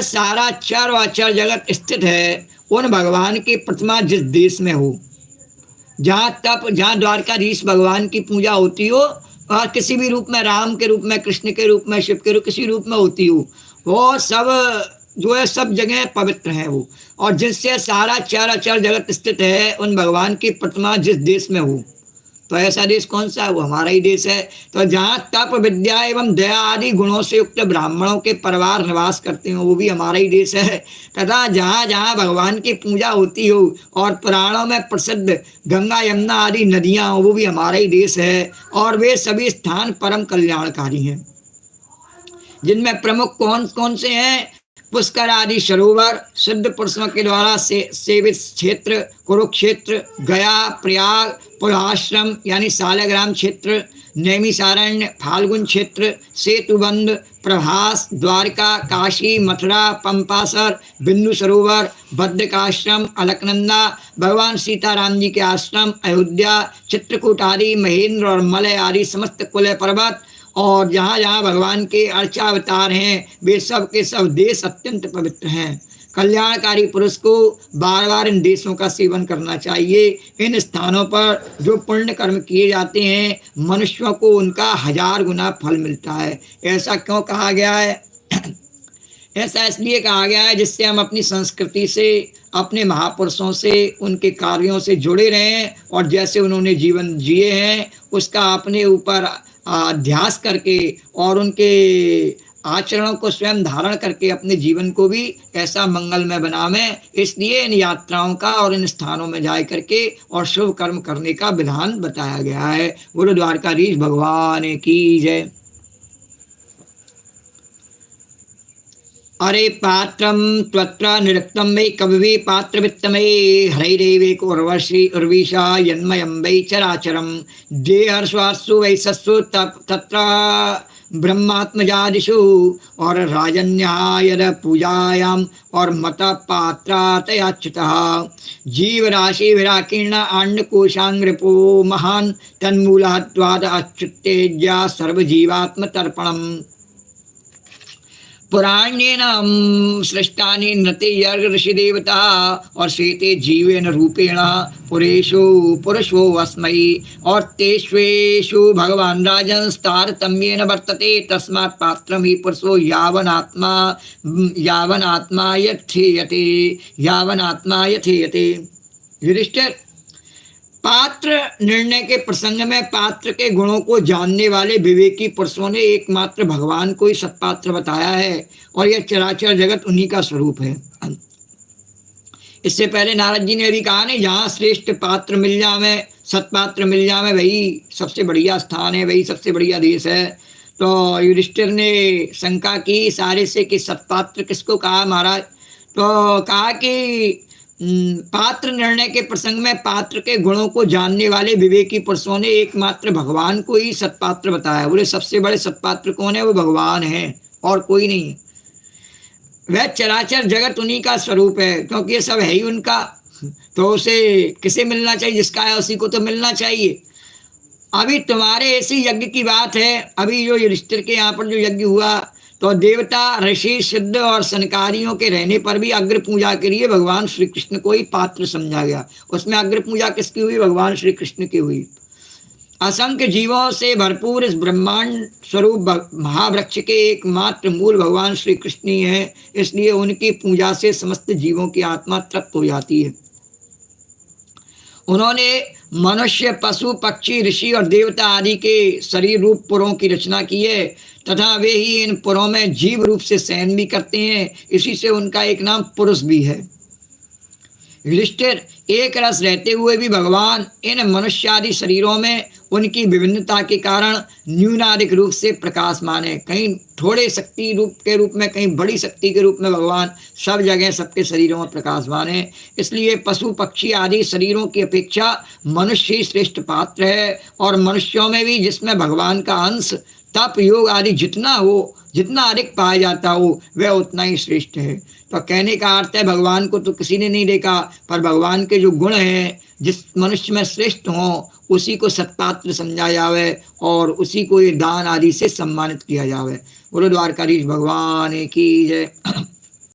सारा चर और अचर जगत स्थित है, उन भगवान की प्रतिमा जिस देश में हो, जहाँ द्वारकाधीश भगवान की पूजा होती हो, और किसी भी रूप में, राम के रूप में, कृष्ण के रूप में, शिव के रूप, किसी रूप में होती हो, वो सब जो है सब जगह पवित्र हैं वो। और जिससे सारा चर अचर जगत स्थित है, उन भगवान की प्रतिमा जिस देश में हो, तो ऐसा देश कौन सा है? वो हमारा ही देश है। तो जहाँ तप विद्या एवं दया आदि गुणों से युक्त ब्राह्मणों के परिवार निवास करते हो, वो भी हमारा ही देश है। तथा जहाँ जहाँ भगवान की पूजा होती हो और पुराणों में प्रसिद्ध गंगा यमुना आदि नदियाँ हो, वो भी हमारा ही देश है। और वे सभी स्थान परम कल्याणकारी हैं, जिनमें प्रमुख कौन कौन से हैं? पुष्कर आदि सरोवर, सिद्ध पुरुषों के द्वारा सेवित क्षेत्र, कुरुक्षेत्र, गया, प्रयाग, पुलाश्रम यानी सालग्राम क्षेत्र, नैमिषारण्य, फाल्गुन क्षेत्र, सेतुबंध, प्रभास, द्वारका, काशी, मथुरा, पंपासर, बिंदु सरोवर, बद्रिकाश्रम, अलकनंदा, भगवान सीताराम जी के आश्रम, अयोध्या, चित्रकूट आदि, महेंद्र और मलय आदि समस्त कुल पर्वत, और जहाँ जहाँ भगवान के अर्चावतार हैं, वे सब के सब देश अत्यंत पवित्र हैं। कल्याणकारी पुरुष को बार बार इन देशों का सेवन करना चाहिए। इन स्थानों पर जो पुण्य कर्म किए जाते हैं, मनुष्यों को उनका 1000 गुना फल मिलता है। ऐसा क्यों कहा गया है? ऐसा इसलिए कहा गया है जिससे हम अपनी संस्कृति से, अपने महापुरुषों से, उनके कार्यों से जुड़े रहें, और जैसे उन्होंने जीवन जिए हैं उसका अपने ऊपर अध्यास करके और उनके आचरणों को स्वयं धारण करके अपने जीवन को भी ऐसा मंगलमय बनावें। इसलिए इन यात्राओं का और इन स्थानों में जा करके और शुभ कर्म करने का विधान बताया गया है। बोलो द्वारकाधीश भगवान की जय। अरे पात्रम त्वत्र निरुक्तं वै कविवे पात्रवित्तमये हरैरेवेको उर्विशा यन्मयं वै चराचरं देहर्श्वासु वै सत्सु तत्र ब्रह्मात्मजादिषु और राजन्यायद पूजायाम और मत पात्रातयाच्युतः जीव राशि विराकीर्ण अंडकोशांग्रिपो महान तन्मूलत्वाद अच्युतेज्या सर्वजीवात्म तर्पणम् पुराण्येन सृष्टानि नृते यर्ग ऋषि देवता और श्वेते जीवेन रूपेण पुरेशो पुरुषो अस्मै और तेष्वेषु भगवान राजन तारतम्येन वर्तते तस्मात् पात्रं हि पुरुषो यावनात्मा यथेयते। युधिष्ठिर, पात्र निर्णय के प्रसंग में पात्र के गुणों को जानने वाले विवेकी पुरुषों ने एकमात्र भगवान को ही सत्पात्र बताया है, और यह चराचर जगत उन्हीं का स्वरूप है। इससे पहले नारद जी ने भी कहा नहीं, जहाँ श्रेष्ठ पात्र मिल जावे, सत्पात्र मिल जावे, वही सबसे बढ़िया स्थान है, वही सबसे बढ़िया देश है। तो युधिष्ठिर ने शंका की सारे से कि सत्पात्र किसको कहा महाराज? तो कहा कि पात्र निर्णय के प्रसंग में पात्र के गुणों को जानने वाले विवेकी पुरुषों ने एकमात्र भगवान को ही सत्पात्र बताया। बोले सबसे बड़े सत्पात्र कौन है? वो भगवान है और कोई नहीं। वह चराचर जगत उन्हीं का स्वरूप है, क्योंकि ये सब है ही उनका। तो उसे किसे मिलना चाहिए? जिसका है उसी को तो मिलना चाहिए। अभी तुम्हारे ऐसी यज्ञ की बात है, अभी जो युधिष्ठिर के यहाँ पर जो यज्ञ हुआ, तो देवता, ऋषि, सिद्ध और सनकारियों के रहने पर भी अग्र पूजा के लिए भगवान श्री कृष्ण को ही पात्र समझा गया। उसमें अग्र पूजा किसकी हुई? भगवान श्री कृष्ण की हुई। असंख्य जीवों से भरपूर इस ब्रह्मांड स्वरूप महावृक्ष के एकमात्र मूल भगवान श्री कृष्ण ही है, इसलिए उनकी पूजा से समस्त जीवों की आत्मा तृप्त हो जाती है। उन्होंने मनुष्य, पशु, पक्षी, ऋषि और देवता आदि के शरीर रूप पुरों की रचना की है, तथा वे ही इन पुरों में जीव रूप से शयन भी करते हैं। इसी से उनका एक नाम पुरुष भी है। युधिष्ठिर, एक रस रहते हुए भी भगवान इन मनुष्यादि शरीरों में उनकी विभिन्नता के कारण न्यूनाधिक रूप से प्रकाशमान है। कहीं थोड़े शक्ति रूप के रूप में, कहीं बड़ी शक्ति के रूप में भगवान सब जगह सबके शरीरों में प्रकाशमान है। इसलिए पशु पक्षी आदि शरीरों की अपेक्षा मनुष्य ही श्रेष्ठ पात्र है, और मनुष्यों में भी जिसमें भगवान का अंश, तप, योग आदि जितना हो, जितना अधिक पाया जाता हो, वह उतना ही श्रेष्ठ है। तो कहने का अर्थ है, भगवान को तो किसी ने नहीं देखा, पर भगवान के जो गुण हैं, जिस मनुष्य में श्रेष्ठ हों, उसी को सत्पात्र समझा जावे और उसी को ये दान आदि से सम्मानित किया जावे। बोलो द्वारकाधीश भगवान की जय।